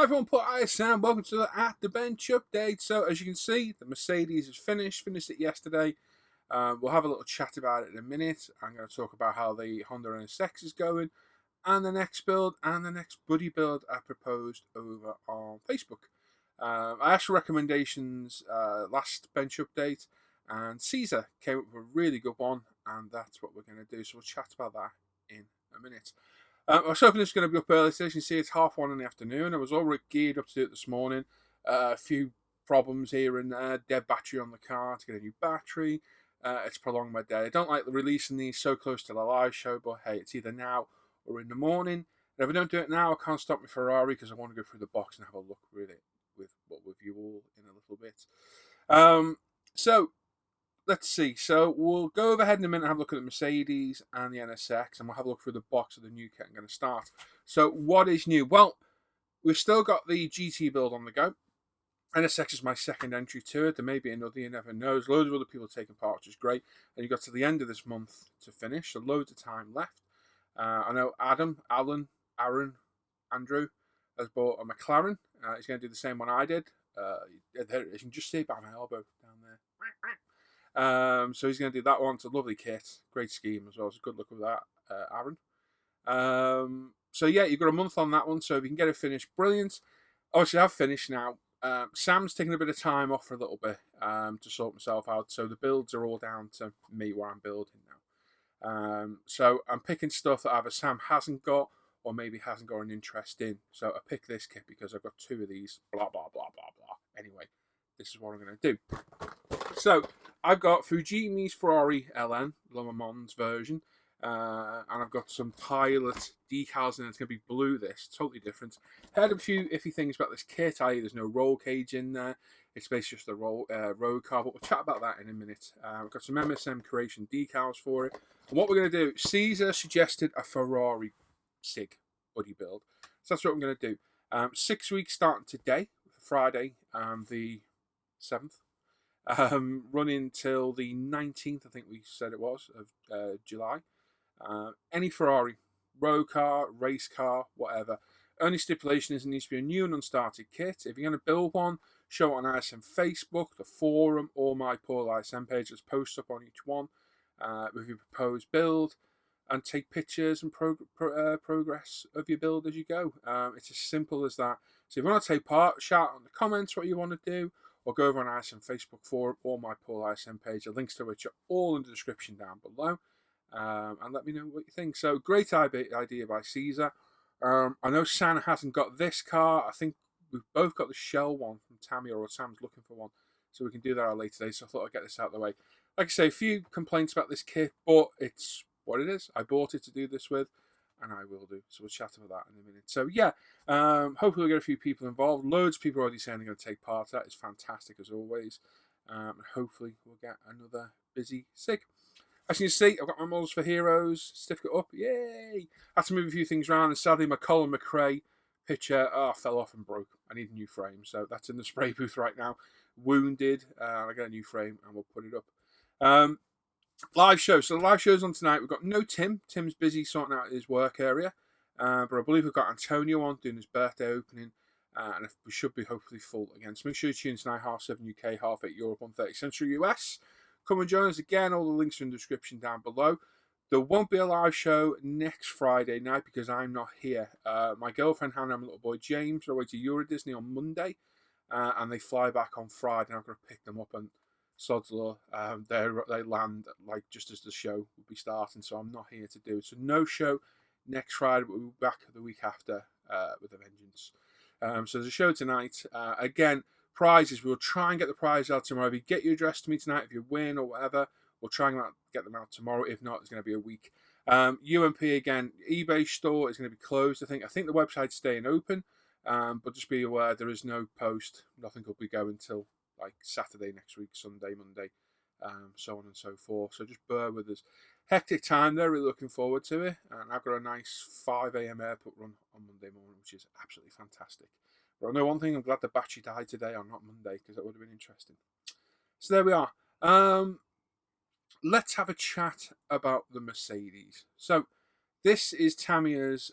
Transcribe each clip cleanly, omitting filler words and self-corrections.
Hi everyone, Put ISM. Welcome to the At the Bench update. So as you can see, the Mercedes is finished it yesterday. We'll have a little chat about it in a minute. I'm going to talk about how the Honda NSX is going, and the next build, and the next buddy build I proposed over on Facebook. I asked for recommendations last bench update, and Caesar came up with a really good one, and that's what we're going to do. So we'll chat about that in a minute. I was hoping this was going to be up early. So as you can see, it's 1:30 in the afternoon. I was already geared up to do it this morning. A few problems here and there. Dead battery on the car to get a new battery. It's prolonged my day. I don't like releasing these so close to the live show, but hey, it's either now or in the morning. And if I don't do it now, I can't stop my Ferrari because I want to go through the box and have a look with it with you all in a little bit. So let's see. So we'll go ahead in a minute and have a look at the Mercedes and the NSX, and we'll have a look through the box of the new kit I'm going to start. So what is new? Well, we've still got the GT build on the go. NSX is my second entry to it. There may be another, you never know. There's loads of other people taking part, which is great. And you've got to the end of this month to finish, so loads of time left. I know Adam, Alan, Aaron, Andrew has bought a McLaren. He's going to do the same one I did. There it is. You can just see it by my elbow down there. So he's going to do that one. It's a lovely kit. Great scheme as well. So good luck with that, Aaron. So yeah, you've got a month on that one. So if you can get it finished, brilliant. Obviously, I've finished now. Sam's taking a bit of time off for a little bit to sort myself out. So the builds are all down to me where I'm building now. So I'm picking stuff that either Sam hasn't got or maybe hasn't got an interest in. So I picked this kit because I've got two of these. Blah, blah, blah, blah, blah. Anyway, this is what I'm going to do. So I've got Fujimi's Ferrari LN, Le Mans version. And I've got some Pilot decals in it. It's going to be blue, this. Totally different. Heard a few iffy things about this kit, i.e. there's no roll cage in there. It's basically just a road car, but we'll chat about that in a minute. We've got some MSM Creation decals for it. And what we're going to do, Caesar suggested a Ferrari SIG buddy build. So that's what I'm going to do. 6 weeks starting today, Friday, the 7th. Running till the 19th, I think we said it was, of July. Any Ferrari, road car, race car, whatever. Only stipulation is it needs to be a new and unstarted kit. If you're going to build one, show it on ISM Facebook, the forum, or my Paul ISM page. Let's post up on each one with your proposed build and take pictures and progress of your build as you go. It's as simple as that. So if you want to take part, shout out in the comments what you want to do, or go over on ISM Facebook forum or my Paul ISM page. The links to which are all in the description down below. And let me know what you think. So, great idea by Caesar. I know San hasn't got this car. I think we've both got the Shell one from Tammy, or Sam's looking for one. So we can do that at a later date. So I thought I'd get this out of the way. Like I say, a few complaints about this kit, but it's what it is. I bought it to do this with, and I will do. So we'll chat about that in a minute. So yeah, hopefully we'll get a few people involved. Loads of people are already saying they're going to take part. That is fantastic as always. And hopefully we'll get another busy SIG. As you can see, I've got my Models for Heroes certificate up. Yay! I had to move a few things around, and sadly my Colin McRae picture fell off and broke. I need a new frame, so that's in the spray booth right now. Wounded. I got a new frame, and we'll put it up. Live show. So the live show's on tonight. We've got no Tim. Tim's busy sorting out his work area. But I believe we've got Antonio on doing his birthday opening. And we should be hopefully full again. So make sure you tune tonight, 7:30 UK, 8:30 Europe, 1:30 Central US. Come and join us again. All the links are in the description down below. There won't be a live show next Friday night because I'm not here. My girlfriend Hannah and my little boy James are away to Euro Disney on Monday. And they fly back on Friday. And I've got to pick them up, and sod's law, they land like just as the show will be starting. So I'm not here to do it. So no show next Friday, but we'll be back the week after with a vengeance. So there's a show tonight. Again, prizes. We'll try and get the prize out tomorrow. If you get your address to me tonight, if you win or whatever, we'll try and get them out tomorrow. If not, it's going to be a week. UMP again, eBay store is going to be closed. I think the website's staying open, but just be aware there is no post. Nothing will be going till like Saturday next week, Sunday, Monday, so on and so forth. So just bear with us. Hectic time there. Really looking forward to it. And I've got a nice 5 a.m. airport run on Monday morning, which is absolutely fantastic. But I know one thing, I'm glad the battery died today on not Monday, because that would have been interesting. So there we are. Let's have a chat about the Mercedes. So This is Tamiya's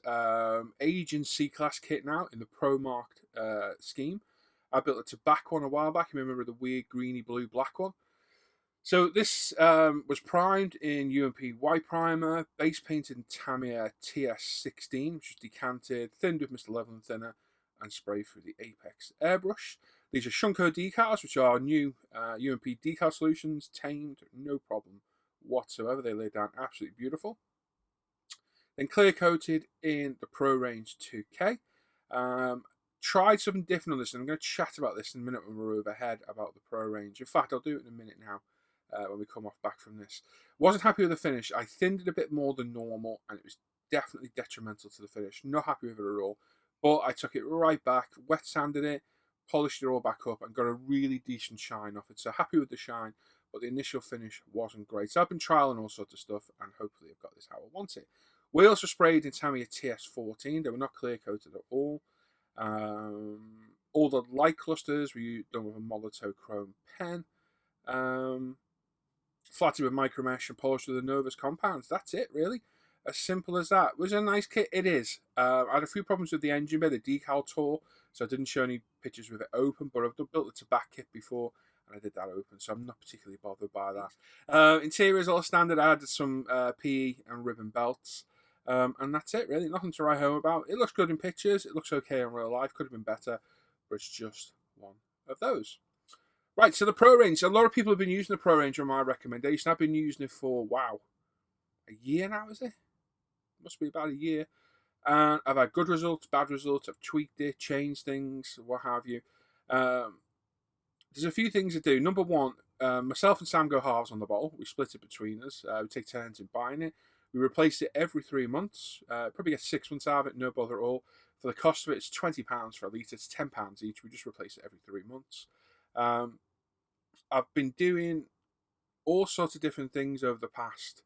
Age and C-Class kit now in the Pro Marked scheme. I built it to back one a while back. You remember the weird greeny blue black one? So this was primed in UMP white primer, base painted in Tamiya TS16, which was decanted, thinned with Mr. Leveling Thinner, and sprayed through the Apex airbrush. These are Shunko decals, which are new UMP decal solutions, tamed, no problem whatsoever. They lay down absolutely beautiful. Then clear coated in the Pro Range 2K. Tried something different on this, and I'm going to chat about this in a minute when we're overhead about the Pro Range. In fact, I'll do it in a minute now when we come off back from this. Wasn't happy with the finish. I thinned it a bit more than normal, and it was definitely detrimental to the finish. Not happy with it at all. But I took it right back, wet sanded it, polished it all back up, and got a really decent shine off it. So happy with the shine, but the initial finish wasn't great. So I've been trialing all sorts of stuff, and hopefully I've got this how I want it. Wheels were sprayed in Tamiya TS14. They were not clear coated at all. All the light clusters were done with a Molotov chrome pen. Flatted with micro mesh and polished with the Novus compounds. That's it, really. As simple as that. Was it a nice kit? It is. I had a few problems with the engine bay. The decal tore, so I didn't show any pictures with it open, but I've built the back kit before, and I did that open, so I'm not particularly bothered by that. Interior is all standard. I added some PE and ribbon belts. And that's it, really. Nothing to write home about. It looks good in pictures. It looks okay in real life. Could have been better, but it's just one of those. Right, so the Pro Range. A lot of people have been using the Pro Range on my recommendation. I've been using it for, wow, a year now, is it? Must be about a year. And I've had good results, bad results. I've tweaked it, changed things, what have you. There's a few things to do. Number one, myself and Sam go halves on the bottle. We split it between us. We take turns in buying it. We replace it every 3 months. Probably get 6 months out of it, no bother at all. For the cost of it, it's £20 for a litre. It's £10 each. We just replace it every 3 months. I've been doing all sorts of different things over the past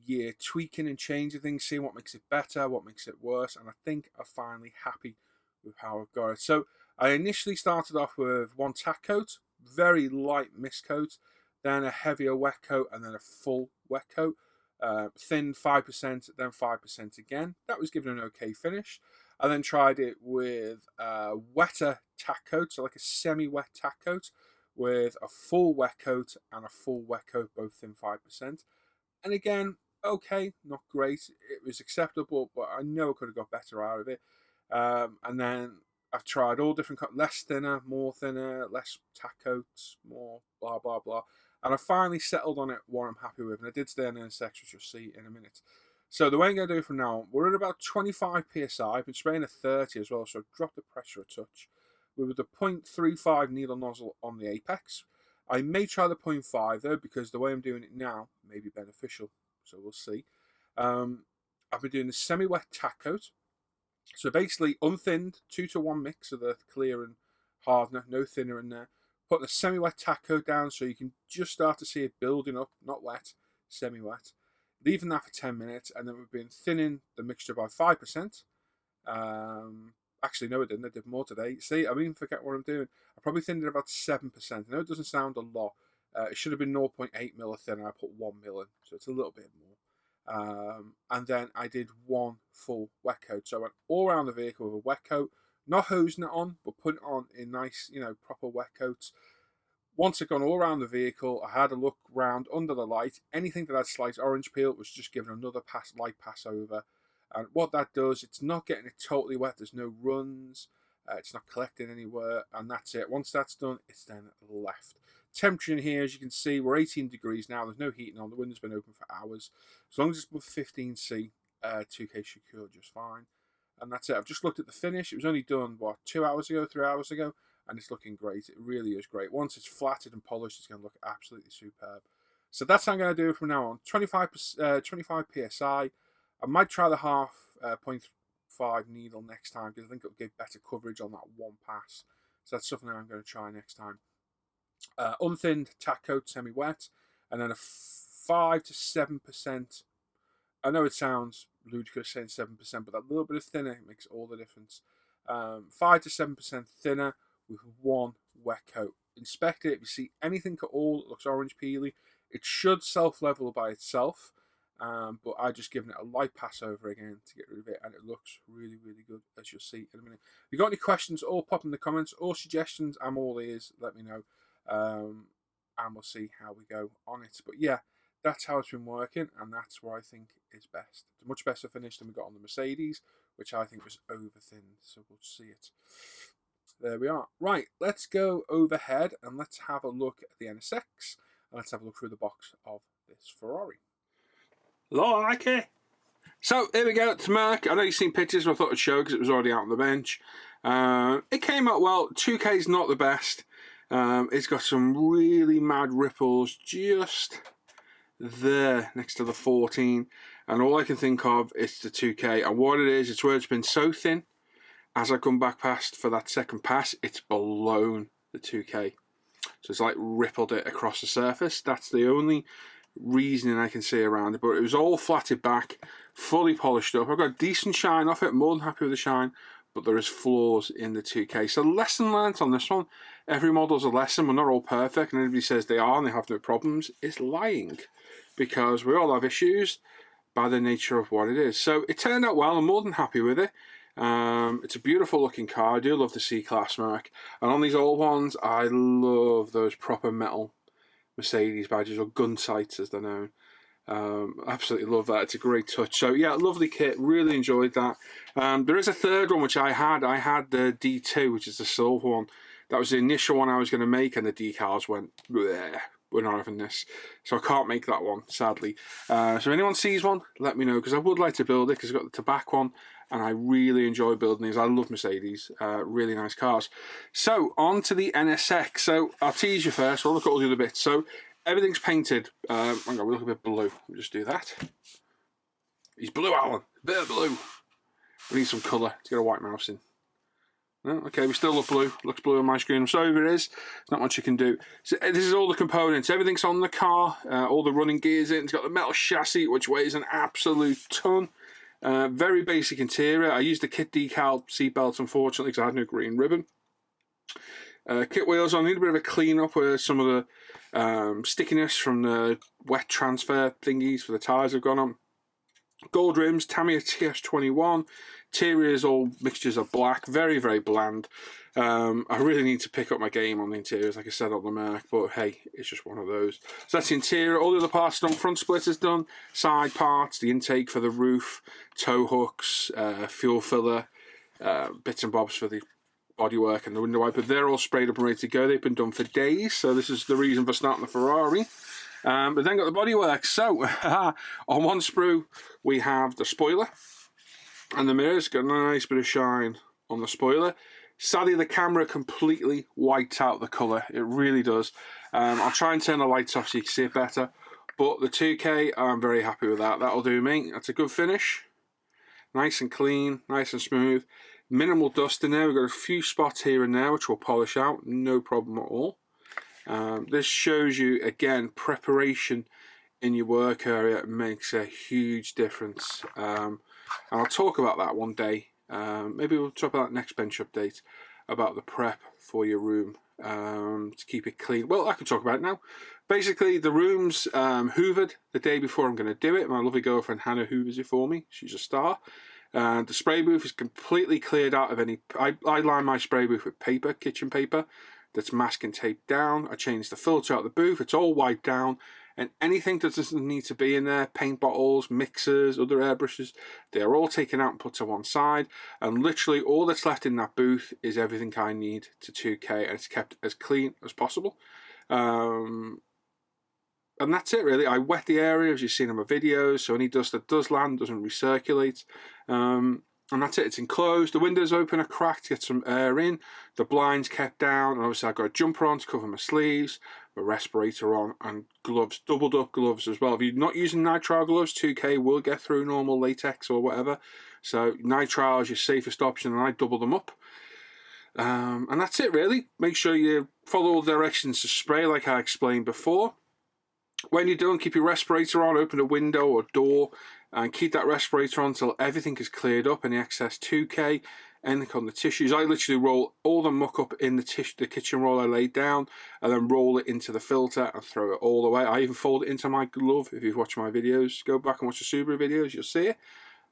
year, tweaking and changing things, seeing what makes it better, what makes it worse, and I think I'm finally happy with how I've got it. So I initially started off with one tack coat, very light mist coat, then a heavier wet coat, and then a full wet coat. Thin 5%, then 5% again. That was given an okay finish. I then tried it with a wetter tack coat, so like a semi-wet tack coat, with a full wet coat and a full wet coat, both thin 5%. And again, okay, not great. It was acceptable, but I know I could have got better out of it. And then I've tried all different, less thinner, more thinner, less tack coats, more blah, blah, blah. And I finally settled on it, what I'm happy with. And I did stay on NSX, which you'll see in a minute. So the way I'm going to do it from now on, we're at about 25 PSI. I've been spraying a 30 as well, so I've dropped the pressure a touch. We're with the 0.35 needle nozzle on the apex. I may try the 0.5 though, because the way I'm doing it now may be beneficial. So we'll see. I've been doing the semi-wet tack coat. So basically unthinned, 2-to-1 mix of the clear and hardener, no thinner in there. Put the semi-wet tack coat down so you can just start to see it building up, not wet, semi-wet. Leaving that for 10 minutes, and then we've been thinning the mixture by 5%. Actually, no, I didn't. I did more today. See, I even forget what I'm doing. I probably thinned it about 7%. I know it doesn't sound a lot. It should have been 0.8 mil thinner. I put 1 mil in, so it's a little bit more. And then I did one full wet coat. So I went all around the vehicle with a wet coat, not hosing it on, but put it on in nice, proper wet coats. Once I'd gone all around the vehicle, I had a look round under the light. Anything that had slight orange peel was just given another light pass over. And what that does, it's not getting it totally wet. There's no runs. It's not collecting anywhere. And that's it. Once that's done, it's then left. Temperature in here, as you can see, we're 18 degrees now. There's no heating on. The window's been open for hours. As long as it's above 15C, 2K should cure just fine. And that's it. I've just looked at the finish. It was only done, 2 hours ago, 3 hours ago? And it's looking great. It really is great. Once it's flatted and polished, it's going to look absolutely superb. So that's how I'm going to do it from now on. 25 PSI. I might try the half 0.5 needle next time because I think it'll give better coverage on that one pass. So that's something I'm going to try next time. Unthinned tack coat, semi-wet, and then a 5 to 7%. I know it sounds ludicrous saying 7%, but that little bit of thinner makes all the difference. 5 to 7% thinner with one wet coat. Inspect it. If you see anything at all that looks orange peely, it should self-level by itself. but I just given it a light pass over again to get rid of it, and it looks really, really good, as you'll see in a minute. If you've got any questions, or pop in the comments, or suggestions, I'm all ears. Let me know, and we'll see how we go on it. But yeah, that's how it's been working, and that's what I think is best. It's a much better finish than we got on the Mercedes, which I think was over thinned. So we'll see it. There we are. Right, let's go overhead and let's have a look at the NSX, and let's have a look through the box of this Ferrari. Like it. So here we go. It's Merc. I know you've seen pictures, but I thought I'd show because it was already out on the bench. It came out well. 2K is not the best. It's got some really mad ripples just there next to the 14, and all I can think of is the 2K, and what it is, it's where it's been so thin. As I come back past for that second pass, it's blown the 2K, so it's like rippled it across the surface. That's the only reasoning I can see around it, but it was all flatted back, fully polished up. I've got decent shine off it, more than happy with the shine, but there is flaws in the 2K. So lesson learnt on this one. Every model's a lesson. We're not all perfect, and anybody says they are and they have no problems is lying, because we all have issues by the nature of what it is. So it turned out well. I'm more than happy with it. It's a beautiful looking car. I do love the C-Class Merc, and on these old ones I love those proper metal Mercedes badges, or gun sights as they're known. Absolutely love that. It's a great touch. So yeah, lovely kit, really enjoyed that. There is a third one which I had the D2, which is the silver one. That was the initial one I was going to make, and the decals went, bleh, we're not having this, so I can't make that one, sadly. So if anyone sees one, let me know, because I would like to build it, because I've got the tobacco one, and I really enjoy building these. I love Mercedes, really nice cars. So on to the NSX. So I'll tease you first. We'll look at all the other bits. So everything's painted. Hang on, we'll look a bit blue. We'll just do that. He's blue, Alan. A bit of blue. We need some colour to get a white mouse in. No? Okay, we still look blue. Looks blue on my screen. I'm sorry if it is. There's not much you can do. So this is all the components. Everything's on the car. All the running gears in. It's got the metal chassis, which weighs an absolute ton. Very basic interior. I used the kit decal seatbelt, unfortunately, because I had no green ribbon. Kit wheels on. Need a bit of a clean up where some of the stickiness from the wet transfer thingies for the tyres have gone on. Gold rims, Tamiya TS21. Interior is all mixtures of black, very, very bland. I really need to pick up my game on the interiors, like I said on the Merc, but hey, it's just one of those. So that's the interior. All the other parts done. Front splitters done, side parts, the intake for the roof, tow hooks, fuel filler, bits and bobs for the bodywork and the window wiper. They're all sprayed up and ready to go. They've been done for days, so this is the reason for starting the Ferrari. But then got the bodywork. So on one sprue we have the spoiler, and the mirror's got a nice bit of shine on the spoiler. Sadly, the camera completely whites out the colour. It really does. I'll try and turn the lights off so you can see it better. But the 2K, I'm very happy with that. That'll do me. That's a good finish. Nice and clean, nice and smooth. Minimal dust in there. We've got a few spots here and there which we'll polish out. No problem at all. This shows you, again, preparation in your work area makes a huge difference. And I'll talk about that one day. Maybe we'll talk about that next bench update, about the prep for your room to keep it clean. Well, I can talk about it now. Basically, the room's hoovered the day before I'm going to do it. My lovely girlfriend Hannah hoovers it for me. She's a star. The spray booth is completely cleared out of any... I line my spray booth with paper, kitchen paper, that's masking tape down. I changed the filter out of the booth. It's all wiped down. And anything that doesn't need to be in there, paint bottles, mixers, other airbrushes, they're all taken out and put to one side. And literally all that's left in that booth is everything I need to 2K, and it's kept as clean as possible. And that's it really. I wet the area, as you've seen in my videos, so any dust that does land doesn't recirculate. And that's it, it's enclosed. The windows open a crack to get some air in. The blinds kept down, and obviously I've got a jumper on to cover my sleeves, my respirator on, and gloves, doubled up gloves as well. If you're not using nitrile gloves, 2K will get through normal latex or whatever. So nitrile is your safest option, and I double them up. And that's it really. Make sure you follow all the directions to spray like I explained before. When you're done, keep your respirator on, open a window or door, and keep that respirator on until everything is cleared up, any excess 2K, anything on the tissues. I literally roll all the muck up in the kitchen roll I laid down, and then roll it into the filter and throw it all away. I even fold it into my glove. If you've watched my videos, go back and watch the Subaru videos, you'll see it.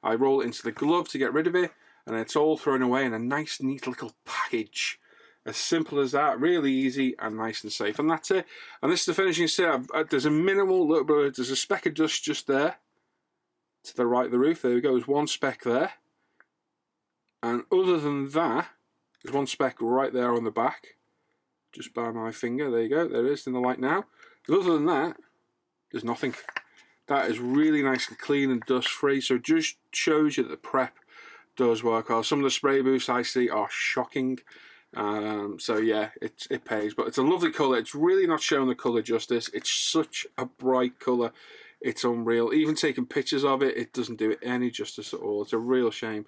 I roll it into the glove to get rid of it, and it's all thrown away in a nice, neat little package. As simple as that, really easy and nice and safe, and that's it. And this is the finishing set. There's a minimal little bit, there's a speck of dust just there, to the right of the roof. There we go, there's one speck there. And other than that, there's one speck right there on the back, just by my finger. There you go, there it is in the light now. But other than that, there's nothing. That is really nice and clean and dust free, so it just shows you that the prep does work well. Some of the spray booths I see are shocking. So yeah, it pays, but it's a lovely colour. It's really not showing the colour justice. It's such a bright colour, it's unreal. Even taking pictures of it, it doesn't do it any justice at all. It's a real shame.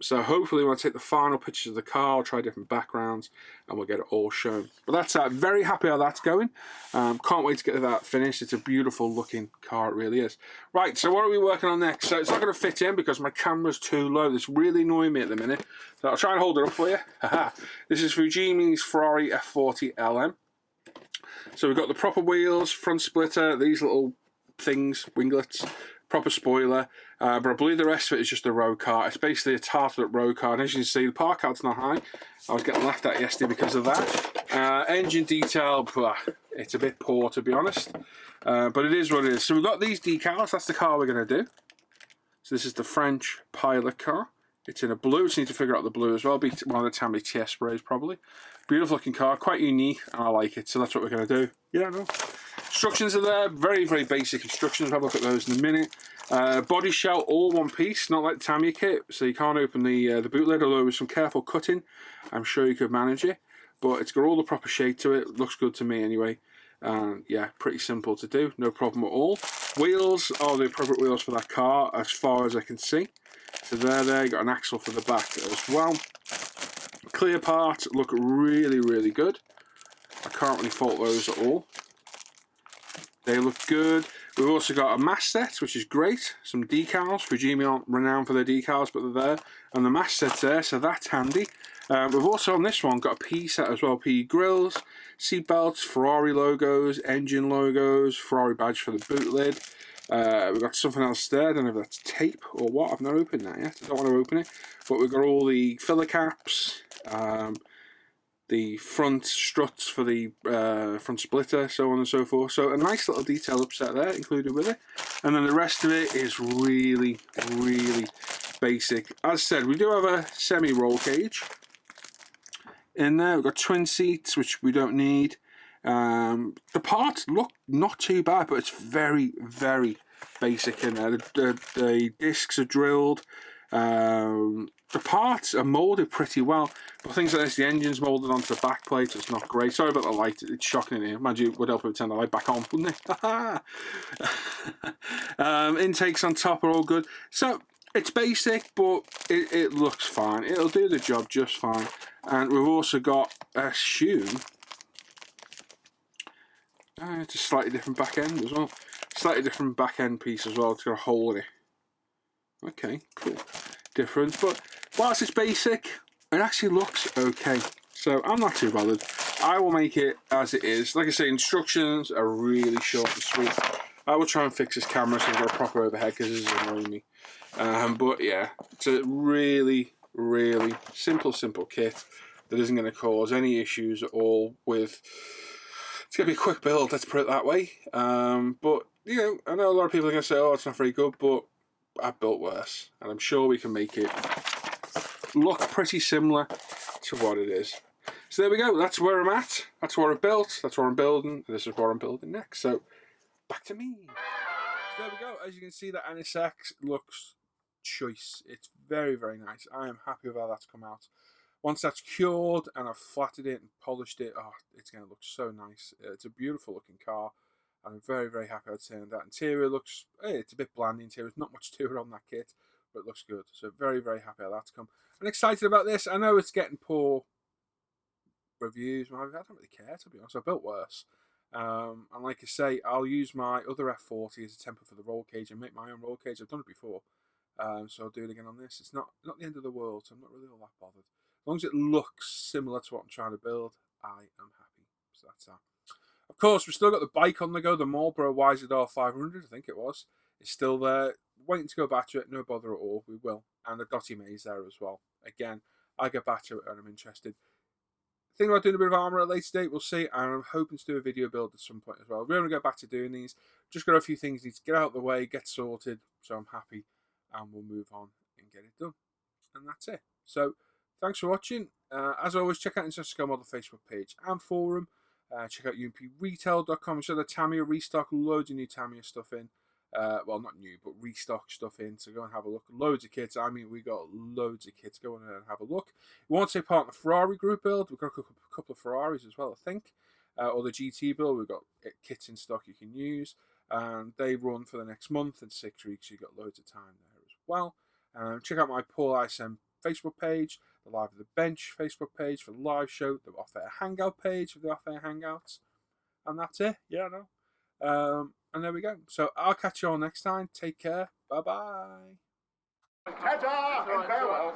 So hopefully when I take the final pictures of the car, I'll try different backgrounds and we'll get it all shown. But that's very happy how that's going. Can't wait to get that finished. It's a beautiful looking car, it really is. Right, so what are we working on next? So it's not going to fit in because my camera's too low. It's really annoying me at the minute. So I'll try and hold it up for you. This is Fujimi's Ferrari F40 LM. So we've got the proper wheels, front splitter, these little things, winglets, proper spoiler, but I believe the rest of it is just a road car. It's basically a tarted up road car, and as you can see, the park out's not high. I was getting laughed at yesterday because of that. Engine detail, it's a bit poor to be honest, but it is what it is. So we've got these decals, that's the car we're going to do. So this is the French Pilot car. It's in a blue, so you need to figure out the blue as well. Be one of the Tammy TS sprays probably. Beautiful looking car, quite unique, and I like it, so that's what we're going to do. Yeah, no. Instructions are there, very, very basic instructions. We'll have a look at those in a minute. Body shell, all one piece, not like the Tamiya kit, so you can't open the boot lid, although with some careful cutting, I'm sure you could manage it. But it's got all the proper shape to it, looks good to me anyway. Yeah, pretty simple to do, no problem at all. Wheels are the appropriate wheels for that car, as far as I can see. So there, you got an axle for the back as well. Clear parts look really, really good. I can't really fault those at all. They look good. We've also got a mast set, which is great. Some decals. Fujimi aren't renowned for their decals, but they're there. And the mast set's there, so that's handy. We've also on this one got a P set as well. P grills, seat belts, Ferrari logos, engine logos, Ferrari badge for the boot lid. We've got something else there. I don't know if that's tape or what. I've not opened that yet. I don't want to open it. But we've got all the filler caps, the front struts for the front splitter, so on and so forth. So a nice little detail upset there included with it. And then the rest of it is really, really basic. As said, we do have a semi-roll cage in there. We've got twin seats, which we don't need. The parts look not too bad, but it's very, very basic in there. The discs are drilled. The parts are moulded pretty well, but things like this, the engine's moulded onto the back plate, so it's not great. Sorry about the light, it's shocking in here. Imagine it would help if we turn the light back on, wouldn't it? Intakes on top are all good. So it's basic, but it looks fine. It'll do the job just fine. And we've also got a shoe. It's a slightly different back end as well. Slightly different back end piece as well. It's got a hole in it. Okay, cool. Different, but whilst it's basic, it actually looks okay. So I'm not too bothered. I will make it as it is. Like I say, instructions are really short and sweet. I will try and fix this camera so I've got a proper overhead because this is annoying me. But yeah, it's a really, really simple kit that isn't going to cause any issues at all with... It's going to be a quick build, let's put it that way. But, you know, I know a lot of people are going to say, oh, it's not very good, but I've built worse. And I'm sure we can make it look pretty similar to what it is. So there we go, that's where I'm at. That's what I've built, that's what I'm building, and this is what I'm building next. So, back to me. So there we go, as you can see, the NSX looks choice. It's very, very nice. I am happy with how that's come out. Once that's cured and I've flattered it and polished it, oh, it's going to look so nice. It's a beautiful looking car. And I'm very, very happy I'd say that. Interior looks, it's a bit bland, the interior. There's not much to it on that kit, but it looks good. So very, very happy how that's come. And excited about this. I know it's getting poor reviews. I don't really care, to be honest. I built worse. And like I say, I'll use my other F40 as a template for the roll cage and make my own roll cage. I've done it before. So I'll do it again on this. It's not the end of the world, so I'm not really all that bothered. As long as it looks similar to what I'm trying to build, I am happy. So that's that. Of course, we've still got the bike on the go, the Marlboro YZR 500, I think it was. It's still there, waiting to go back to it, no bother at all, we will. And the Dotty Maze there as well. Again, I get back to it and I'm interested. Thinking about doing a bit of armour at a later date, we'll see, and I'm hoping to do a video build at some point as well. We're going to go back to doing these. Just got a few things need to get out of the way, get sorted, so I'm happy, and we'll move on and get it done. And that's it. So, thanks for watching. As always, check out Instagram Model Facebook page and forum. Check out umpretail.com. We saw the Tamiya restock, loads of new Tamiya stuff in. Well, not new, but restock stuff in. So go and have a look. Loads of kits. I mean, we got loads of kits. Go in and have a look. We want to take part in the Ferrari group build. We've got a couple of Ferraris as well, I think. Or the GT build. We've got kits in stock you can use. And they run for the next month and 6 weeks. You've got loads of time there as well. Check out my Paul ISM Facebook page, the Live at the Bench Facebook page for the live show, the Off Air Hangout page for the Off Air Hangouts. And that's it. Yeah, I know. And there we go. So I'll catch you all next time. Take care. Bye-bye. Ta-ta and farewell.